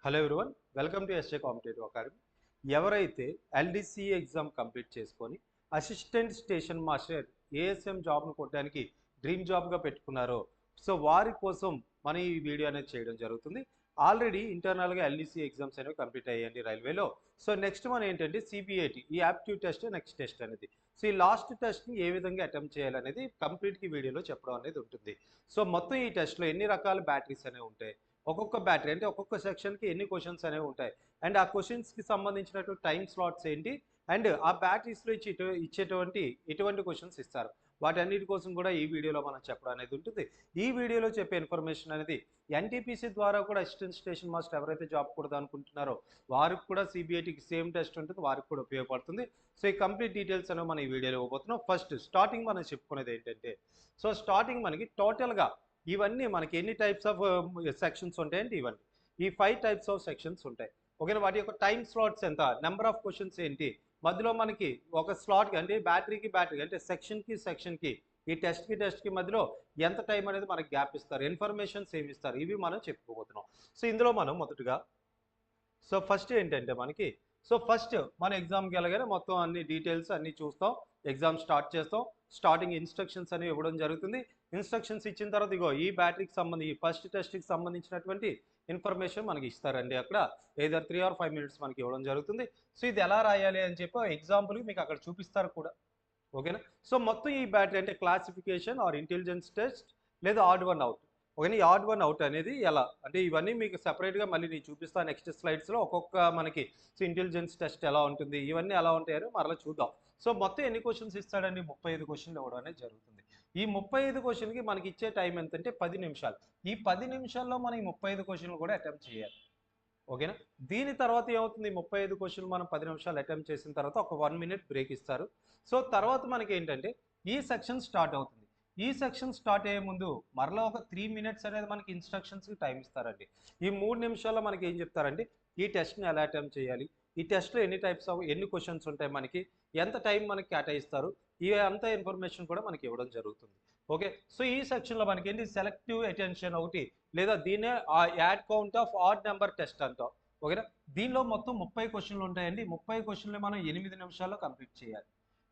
Hello everyone, welcome to SA competitive academy. ఎవరైతే LDC exam complete చేసుకొని assistant station master ASM జాబ్ను కొట్టడానికి dream జాబ్గా పెట్టుకున్నారో వారి కోసం మనం ఈ వీడియో అనేది చేయడం జరుగుతుంది. ఆల్రెడీ ఇంటర్నల్గా ఎల్డిసి ఎగ్జామ్స్ అనేవి కంప్లీట్ అయ్యాయండి రైల్వేలో. నెక్స్ట్ మనం ఏంటంటే సిబిఐటి ఈ యాప్ట్యూడ్ టెస్ట్ నెక్స్ట్ టెస్ట్ అనేది ఈ లాస్ట్ టెస్ట్ని ఏ విధంగా అటెంప్ట్ చేయాలనేది కంప్లీట్గా వీడియోలో చెప్పడం అనేది ఉంటుంది. మొత్తం ఈ టెస్ట్లో ఎన్ని రకాల బ్యాటరీస్ అనేవి ఉంటాయి, ఒక్కొక్క బ్యాటరీ అంటే ఒక్కొక్క సెక్షన్కి ఎన్ని క్వశ్చన్స్ అనేవి ఉంటాయి, అండ్ ఆ క్వశ్చన్స్కి సంబంధించినటువంటి టైం స్లాట్స్ ఏంటి, అండ్ ఆ బ్యాటరీస్లో ఇచ్చేటువంటి ఎటువంటి క్వశ్చన్స్ ఇస్తారు, వాటన్నిటి కోసం కూడా ఈ వీడియోలో మనం చెప్పడం అనేది ఉంటుంది. ఈ వీడియోలో చెప్పే ఇన్ఫర్మేషన్ అనేది ఎన్టీపీసీ ద్వారా కూడా అసిస్టెంట్ స్టేషన్ మాస్టర్ ఎవరైతే జాబ్ కూడదు అనుకుంటున్నారో వారికి కూడా సిబిఐటికి సేమ్ టెస్ట్ ఉంటుంది, వారికి కూడా ఉపయోగపడుతుంది. ఈ కంప్లీట్ డీటెయిల్స్ అనేవి మనం ఈ వీడియోలో ఇవ్వబోతున్నాం. ఫస్ట్ స్టార్టింగ్ మనం చెప్పుకునేది ఏంటంటే స్టార్టింగ్ మనకి టోటల్గా ఇవన్నీ మనకి ఎన్ని టైప్స్ ఆఫ్ సెక్షన్స్ ఉంటాయంటే ఇవన్నీ ఈ 5 టైప్స్ ఆఫ్ సెక్షన్స్ ఉంటాయి. ఓకేనా, వాటి యొక్క టైం స్లాట్స్ ఎంత, నెంబర్ ఆఫ్ క్వశ్చన్స్ ఏంటి, మధ్యలో మనకి ఒక స్లాట్కి అంటే బ్యాటరీకి అంటే సెక్షన్కి ఈ టెస్ట్కి మధ్యలో ఎంత టైం అనేది మనకి గ్యాప్ ఇస్తారు, ఇన్ఫర్మేషన్స్ ఏమి ఇస్తారు, ఇవి మనం చెప్పుకోబోతున్నాం. ఇందులో మనం మొదటగా ఫస్ట్ ఏంటంటే మనకి ఫస్ట్ మన ఎగ్జామ్కి వెళ్ళగానే మొత్తం అన్ని డీటెయిల్స్ అన్నీ చూస్తాం, ఎగ్జామ్ స్టార్ట్ చేస్తాం. స్టార్టింగ్ ఇన్స్ట్రక్షన్స్ అనేవి ఇవ్వడం జరుగుతుంది. ఇన్స్ట్రక్షన్స్ ఇచ్చిన తర్వాత ఇగో ఈ బ్యాటరీకి సంబంధించి ఫస్ట్ టెస్ట్కి సంబంధించినటువంటి ఇన్ఫర్మేషన్ మనకి ఇస్తారండి. అక్కడ ఏదర్ 3 or 5 minutes మనకి ఇవ్వడం జరుగుతుంది. ఇది ఎలా రాయాలి అని చెప్పి ఎగ్జాంపుల్కి మీకు అక్కడ చూపిస్తారు కూడా. ఓకేనా, మొత్తం ఈ బ్యాటరీ అంటే క్లాసిఫికేషన్ ఆర్ ఇంటెలిజెన్స్ టెస్ట్ లేదా ఆడ్ వన్ అవుట్. ఓకేనా, ఈ ఆడ్ వన్ అవుట్ అనేది ఎలా అంటే ఇవన్నీ మీకు సెపరేట్గా మళ్ళీ నేను చూపిస్తాను నెక్స్ట్ స్లైడ్స్లో. ఒక్కొక్క మనకి ఇంటెలిజెన్స్ టెస్ట్ ఎలా ఉంటుంది, ఇవన్నీ ఎలా ఉంటాయో మరలా చూద్దాం. మొత్తం ఎన్ని క్వశ్చన్స్ ఇస్తాడండి, 35 క్వశ్చన్లు ఇవ్వడం అనేది జరుగుతుంది. ఈ 35 క్వశ్చన్కి మనకి ఇచ్చే టైం ఎంతంటే 10 నిమిషాలు. ఈ 10 నిమిషాల్లో మనం ఈ 35 క్వశ్చన్లు కూడా అటెంప్ట్ చేయాలి. ఓకేనా, దీని తర్వాత ఏమవుతుంది, 35 క్వశ్చన్లు మనం 10 నిమిషాలు అటెంప్ట్ చేసిన తర్వాత ఒక 1 minute బ్రేక్ ఇస్తారు. తర్వాత మనకి ఏంటంటే ఈ సెక్షన్ స్టార్ట్ అవుతుంది. ఈ సెక్షన్ స్టార్ట్ అయ్యే ముందు మరలా ఒక 3 minutes అనేది మనకి ఇన్స్ట్రక్షన్స్కి టైం ఇస్తారండి. ఈ 3 నిమిషాల్లో మనకి ఏం చెప్తారంటే ఈ టెస్ట్ని ఎలా అటెంప్ట్ చేయాలి, ఈ టెస్ట్లో ఎన్ని టైప్స్ ఆఫ్ ఎన్ని క్వశ్చన్స్ ఉంటాయి, మనకి ఎంత టైం మనకి కేటాయిస్తారు, ఈ అంత ఇన్ఫర్మేషన్ కూడా మనకి ఇవ్వడం జరుగుతుంది. ఓకే, ఈ సెక్షన్లో మనకి ఏంటి సెలెక్టివ్ అటెన్షన్ ఒకటి, లేదా దీన్నే add count of odd number test అంటాం. ఓకేనా, దీనిలో మొత్తం 30 క్వశ్చన్లు ఉంటాయండి. 30 క్వశ్చన్లు మనం 8 నిమిషాల్లో కంప్లీట్ చేయాలి.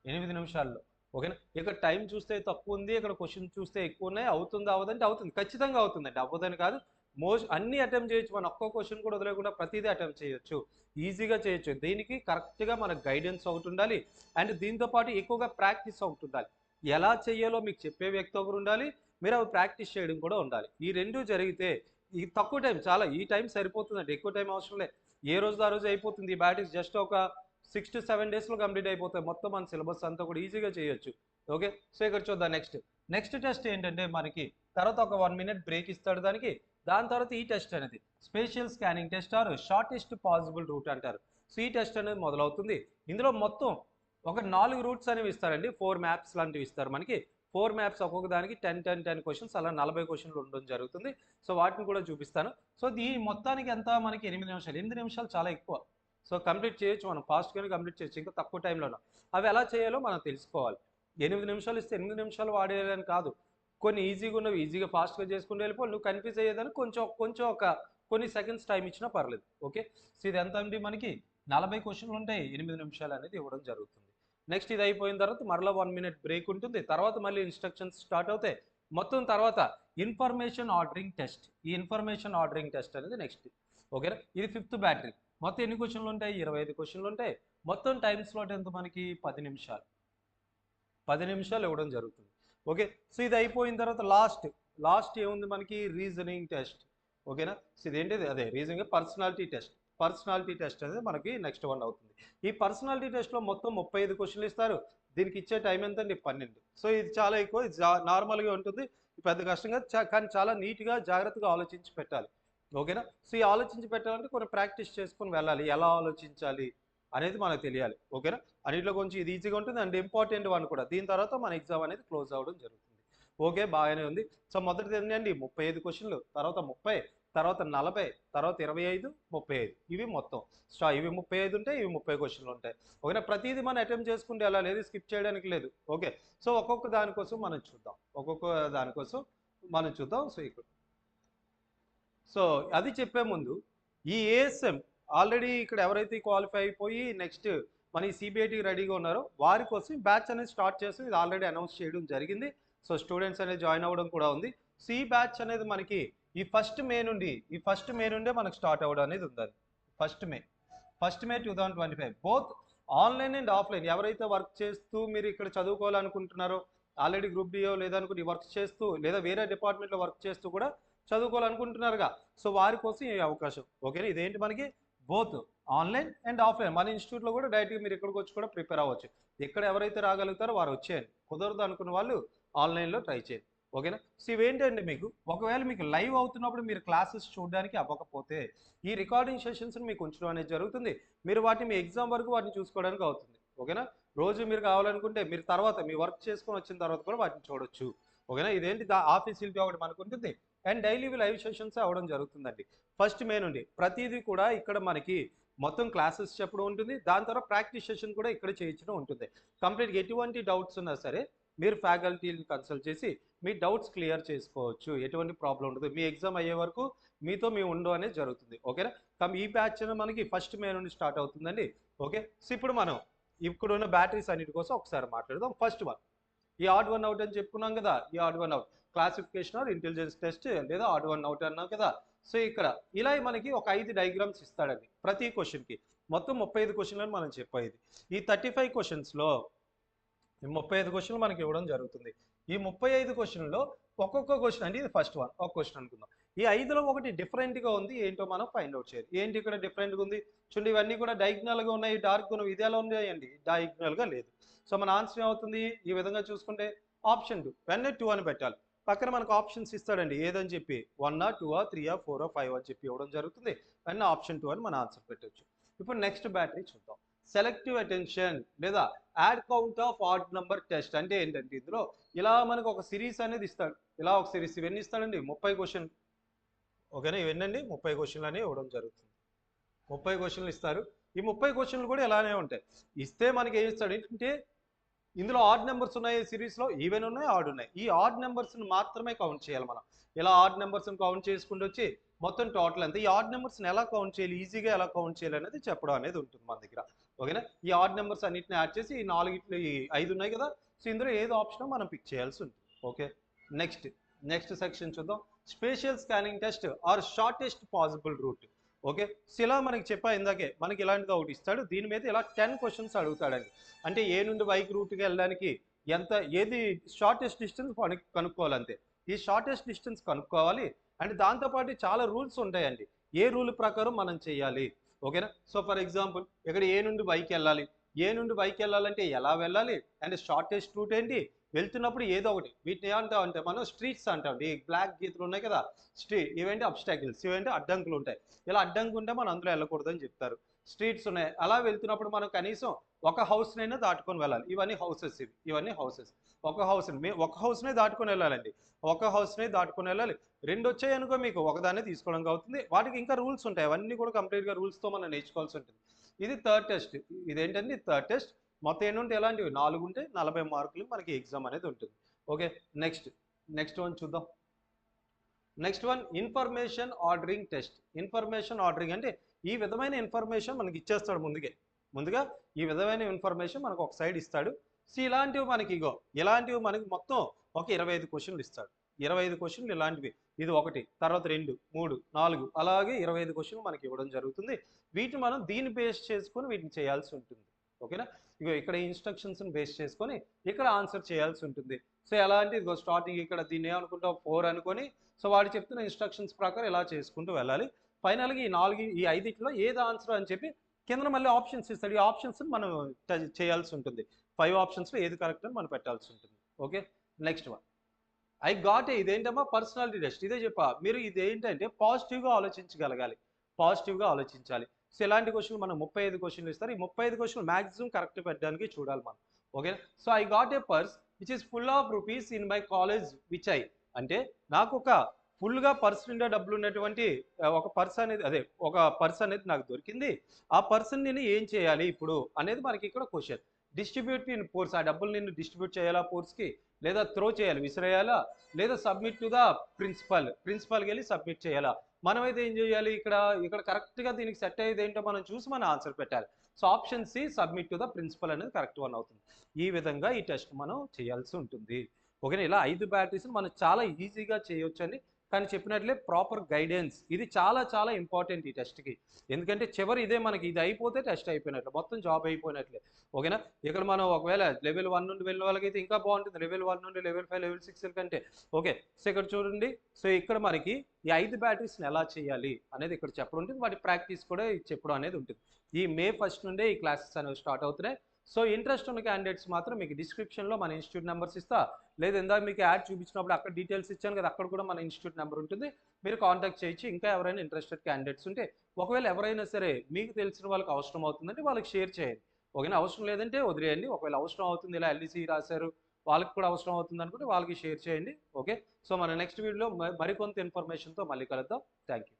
8 నిమిషాల్లో. ఓకేనా, ఇక్కడ టైం చూస్తే తక్కువ ఉంది, ఇక్కడ క్వశ్చన్ చూస్తే ఎక్కువ ఉన్నాయి. అవుతుందా అవ్వదంటే అవుతుంది, ఖచ్చితంగా అవుతుందండి, అవ్వదని కాదు. అన్ని అటెంప్ట్ చేయొచ్చు, మనం ఒక్కో క్వశ్చన్ కూడా వదిలేకుండా ప్రతిదీ అటెంప్ట్ చేయొచ్చు, ఈజీగా చేయొచ్చు. దీనికి కరెక్ట్గా మనకు గైడెన్స్ ఒకటి ఉండాలి, అండ్ దీంతోపాటు ఎక్కువగా ప్రాక్టీస్ ఒకటి ఉండాలి. ఎలా చేయాలో మీకు చెప్పే వ్యక్తి ఒకరు ఉండాలి, మీరు అవి ప్రాక్టీస్ చేయడం కూడా ఉండాలి. ఈ రెండు జరిగితే ఈ తక్కువ టైం చాలా ఈ టైం సరిపోతుందండి, ఎక్కువ టైం అవసరం లేదు. ఏ రోజు ఆ రోజు అయిపోతుంది. ఈ బ్యాటరీస్ జస్ట్ ఒక 6 to 7 daysలో కంప్లీట్ అయిపోతాయి. మొత్తం మన సిలబస్ అంతా కూడా ఈజీగా చేయొచ్చు. ఓకే, ఇక్కడ చూద్దాం. నెక్స్ట్ టెస్ట్ ఏంటంటే మనకి తర్వాత ఒక 1 minute బ్రేక్ ఇస్తాడు దానికి. దాని తర్వాత ఈ టెస్ట్ అనేది spatial scanning test or shortest possible route అంటారు. ఈ టెస్ట్ అనేది మొదలవుతుంది. ఇందులో మొత్తం ఒక 4 రూట్స్ అనేవి ఇస్తారండి. 4 మ్యాప్స్ లాంటివి ఇస్తారు మనకి. 4 మ్యాప్స్ ఒక్కొక్క దానికి 10 క్వశ్చన్స్, అలా 40 క్వశ్చన్లు ఉండడం జరుగుతుంది. వాటిని కూడా చూపిస్తాను. ఈ మొత్తానికి ఎంత మనకి 8 నిమిషాలు. 8 నిమిషాలు చాలా ఎక్కువ. కంప్లీట్ చేయొచ్చు, మనం ఫాస్ట్గానే కంప్లీట్ చేయొచ్చు, ఇంకా తక్కువ టైంలోనే. అవి ఎలా చేయాలో మనం తెలుసుకోవాలి. 8 నిమిషాలు ఇస్తే 8 నిమిషాలు వాడేయాలని కాదు, కొన్ని ఈజీగా ఉన్నవి ఈజీగా ఫాస్ట్గా చేసుకుంటూ వెళ్ళిపోవాలి. నువ్వు కన్ఫ్యూజ్ అయ్యేదాన్ని కొంచెం ఒక కొన్ని సెకండ్స్ టైం ఇచ్చినా పర్లేదు. ఓకే, ఇది ఎంత అండి, మనకి 40 క్వశ్చన్లు ఉంటాయి, 8 నిమిషాలు అనేది ఇవ్వడం జరుగుతుంది. నెక్స్ట్ ఇది అయిపోయిన తర్వాత మరలా 1 minute బ్రేక్ ఉంటుంది. తర్వాత మళ్ళీ ఇన్స్ట్రక్షన్స్ స్టార్ట్ అవుతాయి. మొత్తం తర్వాత ఇన్ఫర్మేషన్ ఆర్డరింగ్ టెస్ట్. ఈ ఇన్ఫర్మేషన్ ఆర్డరింగ్ టెస్ట్ అనేది నెక్స్ట్. ఓకేనా, ఇది 5th బ్యాటరీ. మొత్తం ఎన్ని క్వశ్చన్లు ఉంటాయి, 25 క్వశ్చన్లు ఉంటాయి. మొత్తం టైం స్లాట్ ఎంత మనకి 10 నిమిషాలు. 10 నిమిషాలు ఇవ్వడం జరుగుతుంది. ఓకే, ఇది అయిపోయిన తర్వాత లాస్ట్ ఏముంది మనకి, రీజనింగ్ టెస్ట్. ఓకేనా, ఇదేంటిది అదే రీజనింగ్ పర్సనాలిటీ టెస్ట్ అనేది మనకి నెక్స్ట్ వన్ అవుతుంది. ఈ పర్సనాలిటీ టెస్ట్లో మొత్తం 35 క్వశ్చన్లు ఇస్తారు. దీనికి ఇచ్చే టైం ఎంత అండి, 12. ఇది చాలా ఎక్కువ, ఇది నార్మల్గా ఉంటుంది, పెద్ద కష్టంగా కానీ చాలా నీట్గా జాగ్రత్తగా ఆలోచించి పెట్టాలి. ఓకేనా, ఈ ఆలోచించి పెట్టాలంటే కొన్ని ప్రాక్టీస్ చేసుకొని వెళ్ళాలి, ఎలా ఆలోచించాలి అనేది మనకు తెలియాలి. ఓకేనా, అన్నింటిలో కొంచెం ఇది ఈజీగా ఉంటుంది అండ్ ఇంపార్టెంట్ వన్ కూడా. దీని తర్వాత మన ఎగ్జామ్ అనేది క్లోజ్ అవ్వడం జరుగుతుంది. ఓకే, బాగానే ఉంది. మొదటిది ఏంటండి 35 క్వశ్చన్లు, తర్వాత 30, తర్వాత 40, తర్వాత 25, 35. ఇవి మొత్తం ఇవి 35 ఉంటాయి, ఇవి 30 క్వశ్చన్లు ఉంటాయి. ఓకేనా, ప్రతిదీ మనం అటెంప్ట్ చేసుకుంటే ఎలా లేదు, స్కిప్ చేయడానికి లేదు. ఓకే, ఒక్కొక్క దానికోసం మనం చూద్దాం. ఇక్కడ అది చెప్పే ముందు ఈ ఏఎస్ఎం ఆల్రెడీ ఇక్కడ ఎవరైతే క్వాలిఫై అయిపోయి నెక్స్ట్ మన ఈ సిబిఐటి రెడీగా ఉన్నారో వారి కోసం బ్యాచ్ అనేది స్టార్ట్ చేసి ఇది ఆల్రెడీ అనౌన్స్ చేయడం జరిగింది. సో స్టూడెంట్స్ అనేది జాయిన్ అవ్వడం కూడా ఉంది. సి బ్యాచ్ అనేది మనకి ఈ ఫస్ట్ మే నుండే మనకు స్టార్ట్ అవ్వడం అనేది ఉంది. First May 2025 both online and offline. ఎవరైతే వర్క్ చేస్తూ మీరు ఇక్కడ చదువుకోవాలనుకుంటున్నారో ఆల్రెడీ గ్రూప్ డిఓ లేదనుకుంటే వర్క్ చేస్తూ లేదా వేరే డిపార్ట్మెంట్లో వర్క్ చేస్తూ కూడా చదువుకోవాలనుకుంటున్నారుగా, సో వారి కోసం ఈ అవకాశం. ఓకేనా, ఇదేంటి మనకి బోత్ ఆన్లైన్ అండ్ ఆఫ్లైన్. మన ఇన్స్టిట్యూట్లో కూడా డైరెక్ట్గా మీరు ఇక్కడికి వచ్చి కూడా ప్రిపేర్ అవ్వచ్చు. ఇక్కడ ఎవరైతే రాగలుగుతారో వారు వచ్చేయండి, కుదరదు అనుకున్న వాళ్ళు ఆన్లైన్లో ట్రై చేయండి. ఓకేనా. సో ఇవేంటండి మీకు ఒకవేళ మీకు లైవ్ అవుతున్నప్పుడు మీరు క్లాసెస్ చూడడానికి అవ్వకపోతే ఈ రికార్డింగ్ సెషన్స్ని మీకు ఉంచడం అనేది జరుగుతుంది. మీరు వాటిని మీ ఎగ్జామ్ వరకు వాటిని చూసుకోవడానికి అవుతుంది. ఓకేనా, రోజు మీరు కావాలనుకుంటే మీరు తర్వాత మీ వర్క్ చేసుకొని వచ్చిన తర్వాత కూడా వాటిని చూడొచ్చు. ఓకేనా, ఇదేంటి ఆఫీసిలిటీ ఒకటి మనకు ఉంటుంది అండ్ డైలీ లైవ్ సెషన్స్ అవ్వడం జరుగుతుందండి. ఫస్ట్ మే నుండి ప్రతిదీ కూడా ఇక్కడ మనకి మొత్తం క్లాసెస్ చెప్పడం ఉంటుంది. దాని తర్వాత ప్రాక్టీస్ సెషన్ కూడా ఇక్కడ చేయించడం ఉంటుంది. కంప్లీట్గా ఎటువంటి డౌట్స్ ఉన్నా సరే మీరు ఫ్యాకల్టీని కన్సల్ట్ చేసి మీ డౌట్స్ క్లియర్ చేసుకోవచ్చు. ఎటువంటి ప్రాబ్లం ఉండదు. మీ ఎగ్జామ్ అయ్యే వరకు మీతో మేము ఉండడం అనేది జరుగుతుంది. ఓకేనా, ఈ బ్యాచ్ మనకి ఫస్ట్ మే నుండి స్టార్ట్ అవుతుందండి. ఓకే, సో ఇప్పుడు మనం ఇప్పుడున్న బ్యాటరీస్ అన్నిటి కోసం ఒకసారి మాట్లాడదాం. ఫస్ట్ వన్ ఈ ఆడ్ వన్ అవుట్ అని చెప్పుకున్నాం కదా. ఈ odd one out classification or intelligence test లేదా ఆడ్ వన్ అవుట్ అన్నాం కదా. సో ఇక్కడ ఇలా మనకి ఒక 5 డయాగ్రామ్స్ ఇస్తాడండి ప్రతి క్వశ్చన్కి. మొత్తం 35 క్వశ్చన్లను మనం చెప్పేది. ఈ 35 క్వశ్చన్స్లో 35 క్వశ్చన్లు మనకి ఇవ్వడం జరుగుతుంది. ఈ 35 క్వశ్చన్లో ఒక్కొక్క క్వశ్చన్ అంటే ఇది ఫస్ట్ వన్ ఒక క్వశ్చన్ అనుకుందాం. ఈ 5లో ఒకటి డిఫరెంట్గా ఉంది, ఏంటో మనం ఫైండ్ అవుట్ చేయాలి. ఏంటి ఇక్కడ డిఫరెంట్గా ఉంది చూడండి, ఇవన్నీ కూడా డయాగ్నల్గా ఉన్నాయి, డార్క్గా ఉన్నాయి. ఇది ఎలా ఉన్నాయండి, డయాగ్నల్గా లేదు. సో మన ఆన్సర్ ఏమవుతుంది, ఈ విధంగా చూసుకుంటే ఆప్షన్ 2 వెంటనే 2 అని పెట్టాలి. పక్కన మనకు ఆప్షన్స్ ఇస్తాడండి, ఏదని చెప్పి 1 2 3 4 5 అని చెప్పి ఇవ్వడం జరుగుతుంది. వెంటనే ఆప్షన్ 2 అని మన ఆన్సర్ పెట్టవచ్చు. ఇప్పుడు నెక్స్ట్ బ్యాటరీ చూద్దాం. సెలెక్టివ్ అటెన్షన్ లేదా add count of odd number test అంటే ఏంటంటే ఇందులో ఇలా మనకు ఒక సిరీస్ అనేది ఇస్తాడు. ఇలా ఒక సిరీస్ ఇవన్నీ ఇస్తాడండి 30 క్వశ్చన్. ఓకేనా, ఇవన్నీ 30 క్వశ్చన్లు అనేవి ఇవ్వడం జరుగుతుంది. 30 క్వశ్చన్లు ఇస్తారు. ఈ 30 క్వశ్చన్లు కూడా ఇలానే ఉంటాయి. ఇస్తే మనకి ఏం ఇస్తాడు ఏంటంటే ఇందులో ఆడ్ నెంబర్స్ ఉన్నాయి, సిరీస్లో ఈవెన్ ఉన్నాయి, ఆడ్ ఉన్నాయి. ఈ ఆడ్ నెంబర్స్ని మాత్రమే కౌంట్ చేయాలి మనం. ఇలా ఆడ్ నెంబర్స్ని కౌంట్ చేసుకుంటూ వచ్చి మొత్తం టోటల్ అంతే. ఈ ఆడ్ నెంబర్స్ని ఎలా కౌంట్ చేయాలి, ఈజీగా ఎలా కౌంట్ చేయాలి అనేది చెప్పడం అనేది ఉంటుంది మన దగ్గర. ఓకేనా, ఈ ఆడ్ నెంబర్స్ అన్నింటిని యాడ్ చేసి ఈ 4 ఈ 5 ఉన్నాయి కదా, సో ఇందులో ఏదో ఆప్షనో మనం పిక్ చేయాల్సి ఉంటుంది. ఓకే, నెక్స్ట్ సెక్షన్ చూద్దాం. Spatial scanning test or shortest possible route. Okay, so ఇలా మనకి చెప్పా ఇందాకే మనకి ఇలాంటిది ఒకటి ఇస్తాడు. దీని మీద ఇలా 10 క్వశ్చన్స్ అడుగుతాడండి. అంటే ఏ నుండి వైకి రూట్కి వెళ్ళడానికి ఏది షార్టెస్ట్ డిస్టెన్స్ కనుక్కోవాలంతే. ఈ షార్టెస్ట్ డిస్టెన్స్ కనుక్కోవాలి అండ్ దాంతోపాటు చాలా రూల్స్ ఉంటాయండి, ఏ రూల్ ప్రకారం మనం చేయాలి. ఓకేనా, సో ఫర్ ఎగ్జాంపుల్ ఇక్కడ ఏ నుండి వైకి వెళ్ళాలి, ఏ నుండి వైకి వెళ్ళాలంటే ఎలా వెళ్ళాలి అండ్ షార్టెస్ట్ రూట్ ఏంటి, వెళ్తున్నప్పుడు ఏదో ఒకటి వీటిని ఏమంటాం అంటే మనం స్ట్రీట్స్ అంటాం. ఈ బ్లాక్ గీతలు ఉన్నాయి కదా, ఇవేంటి అబ్స్టాకిల్స్, ఇవేంటి అడ్డంకులు ఉంటాయి. ఇలా అడ్డంకు ఉంటే మనం అందులో వెళ్ళకూడదని చెప్తారు. స్ట్రీట్స్ ఉన్నాయి, అలా వెళ్తున్నప్పుడు మనం కనీసం ఒక హౌస్నైనా దాటుకొని వెళ్ళాలి. ఇవన్నీ హౌసెస్, ఇవన్నీ హౌసెస్. ఒక హౌస్నే దాటుకొని వెళ్ళాలండి. ఒక హౌస్నే దాటుకొని వెళ్ళాలి. 2 వచ్చాయి అనుకో మీకు ఒకదాన్ని తీసుకోవడానికి అవుతుంది. వాటికి ఇంకా రూల్స్ ఉంటాయి, అవన్నీ కూడా కంప్లీట్గా రూల్స్తో మనం నేర్చుకోవాల్సి ఉంటుంది. ఇది థర్డ్ టెస్ట్. ఇదేంటండి థర్డ్ టెస్ట్. మొత్తం ఏంటంటే ఎలాంటివి 4 ఉంటే 40 మార్కులు మనకి ఎగ్జామ్ అనేది ఉంటుంది. ఓకే, నెక్స్ట్ వన్ చూద్దాం. Next one information ordering test. Information ordering అంటే ఈ విధమైన ఇన్ఫర్మేషన్ మనకి ఇచ్చేస్తాడు ముందుగా ఈ విధమైన ఇన్ఫర్మేషన్ మనకు ఒక సైడ్ ఇస్తాడు. సో ఇలాంటివి మనకి మొత్తం ఒక 25 క్వశ్చన్లు ఇస్తాడు. 25 క్వశ్చన్లు ఇలాంటివి. ఇది 1, తర్వాత 2, 3, 4 అలాగే 25 క్వశ్చన్లు మనకి ఇవ్వడం జరుగుతుంది. వీటిని మనం దీన్ని బేస్ చేసుకొని వీటిని చేయాల్సి ఉంటుంది. ఓకేనా, ఇక్కడ ఇన్స్ట్రక్షన్స్ని బేస్ చేసుకొని ఇక్కడ ఆన్సర్ చేయాల్సి ఉంటుంది. సో ఎలా అంటే ఇదిగో స్టార్టింగ్ ఇక్కడ దీన్ని ఏమనుకుంటాం 4 అనుకొని, సో వాడు చెప్తున్న ఇన్స్ట్రక్షన్స్ ప్రకారం ఇలా చేసుకుంటూ వెళ్ళాలి. ఫైనల్గా ఈ 5లో ఏది ఆన్సర్ అని చెప్పి కింద మళ్ళీ ఆప్షన్స్ ఇస్తాడు. ఈ ఆప్షన్స్ మనం చేయాల్సి ఉంటుంది. 5 ఆప్షన్స్లో ఏది కరెక్ట్ అని మనం పెట్టాల్సి ఉంటుంది. ఓకే, నెక్స్ట్ వన్ ఇదేంటమ్మా పర్సనాలిటీ టెస్ట్. ఇదే చెప్పా మీరు ఇదేంటంటే పాజిటివ్గా ఆలోచించగలగాలి, పాజిటివ్గా ఆలోచించాలి. సో ఇలాంటి క్వశ్చన్లు మనం 35 క్వశ్చన్లు ఇస్తారు. ఈ 35 క్వశ్చన్లు మ్యాక్సిమం కరెక్ట్ పెట్టడానికి చూడాలి మనం. Okay, so I got a purse which is full of rupees in my college which అంటే నాకు ఒక ఫుల్గా పర్స్ నిండా డబ్బులు ఉన్నటువంటి ఒక పర్స్ అనేది నాకు దొరికింది. ఆ పర్సన్ నేను ఏం చేయాలి ఇప్పుడు అనేది మనకి ఇక్కడ క్వశ్చన్. డిస్ట్రిబ్యూట్ ఇన్ పోర్స్, ఆ డబ్బులు నేను డిస్ట్రిబ్యూట్ చేయాలా పోర్స్కి, లేదా త్రో చేయాలి విసిరేయాలా, లేదా సబ్మిట్ టు ద ప్రిన్సిపల్కి వెళ్ళి సబ్మిట్ చేయాలా. మనమైతే ఏం చేయాలి, ఇక్కడ కరెక్ట్గా దీనికి సెట్ అయ్యేది ఏంటో మనం చూసి మన ఆన్సర్ పెట్టాలి. So option C submit to the principal అనేది కరెక్ట్ వన్ అవుతుంది. ఈ విధంగా ఈ టెస్ట్ మనం చేయాల్సి ఉంటుంది. ఓకేనా, ఇలా 5 బ్యాటరీస్ మనం చాలా ఈజీగా చేయొచ్చండి. కానీ చెప్పినట్లే ప్రాపర్ గైడెన్స్ ఇది చాలా చాలా ఇంపార్టెంట్ ఈ టెస్ట్కి. ఎందుకంటే చివరి ఇదే మనకి ఇది అయిపోతే టెస్ట్ అయిపోయినట్లు, మొత్తం జాబ్ అయిపోయినట్లే. ఓకేనా, ఇక్కడ మనం ఒకవేళ లెవెల్ 1 నుండి వెళ్ళిన వాళ్ళకైతే ఇంకా బాగుంటుంది, లెవెల్ 1 నుండి లెవెల్ 5 లెవెల్ 6 కంటే. ఓకే, సో ఇక్కడ చూడండి, సో ఇక్కడ మనకి ఈ 5 బ్యాటరీస్ని ఎలా చేయాలి అనేది ఇక్కడ చెప్పడం ఉంటుంది, వాటి ప్రాక్టీస్ కూడా చెప్పడం అనేది ఉంటుంది. ఈ మే 1 నుండే ఈ క్లాసెస్ అనేవి స్టార్ట్ అవుతున్నాయి. సో ఇంట్రెస్ట్ ఉన్న క్యాండిడేట్స్ మాత్రం మీకు డిస్క్రిప్షన్లో మన ఇన్స్టిట్యూట్ నెంబర్స్ ఇస్తా, లేదా ఇందాక మీకు యాడ్ చూపించినప్పుడు అక్కడ డీటెయిల్స్ ఇచ్చాను కదా, అక్కడ కూడా మన ఇన్స్టిట్యూట్ నెంబర్ ఉంటుంది, మీరు కాంటాక్ట్ చేయొచ్చు. ఇంకా ఎవరైనా ఇంట్రెస్టెడ్ క్యాండిడేట్స్ ఉంటే, ఒకవేళ ఎవరైనా సరే మీకు తెలిసిన వాళ్ళకి అవసరం అవుతుందంటే వాళ్ళకి షేర్ చేయండి. ఓకేనా, అవసరం లేదంటే వదిలేయండి. ఒకవేళ అవసరం అవుతుంది, ఇలా ఎల్డీసీ రాశారు వాళ్ళకి కూడా అవసరం అవుతుంది అనుకుంటే వాళ్ళకి షేర్ చేయండి. ఓకే, సో మన నెక్స్ట్ వీడియోలో మరికొంత ఇన్ఫర్మేషన్తో మళ్ళీ కలుద్దాం. Thank you.